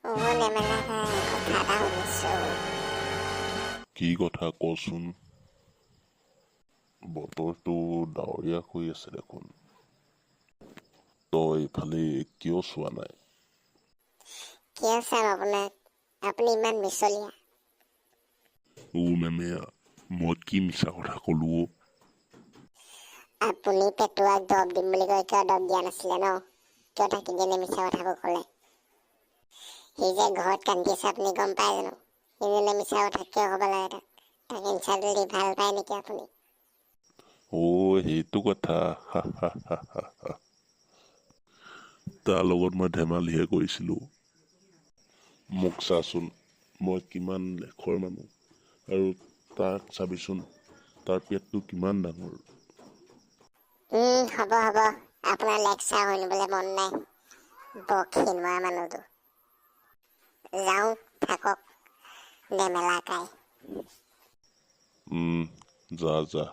নেমেলা ভাই, কথা এটা শুনিছো। কি কথা কচোন? বতৰটো ডাৱৰীয়া হৈ আছে দেখোন। তই ইফালে কিয় চোৱা নাই? কিয় চাম আপোনাক? আপুনি ইমান মিছলীয়া। মেমেয়া, মই কি মিছা কথা ক'লো অ? আপুনি পেটুৱাক দৰৱ দিম বুলি কৈ কিয় দৰৱ দিয়া নাছিলে ন? কিয় থাকি দিলে মিছা কথাবোৰ ক'লে? সি যে ঘৰত কান্দি আছে আপুনি গম পাই জানো? সি যেনে মিছা কথা কিয় ক'ব লাগে তাক? তাক ইনচাল্ট দি ভাল পায় নেকি আপুনি? সেইটো কথা। তাৰ লগত মই ধেমালিহে কৰিছিলোঁ। মোক চাচোন, মই কিমান লেখৰ মানুহ, আৰু তাক চাবিচোন, তাৰ পেটটো কিমান ডাঙৰ। হ'ব হ'ব, আপোনাৰ লেকচাৰ শুনিবলৈ মন নাই। বক্ষীণ মৰা মানুহটো। যাওঁ থাকক, নেমেলা কাই। যা যা।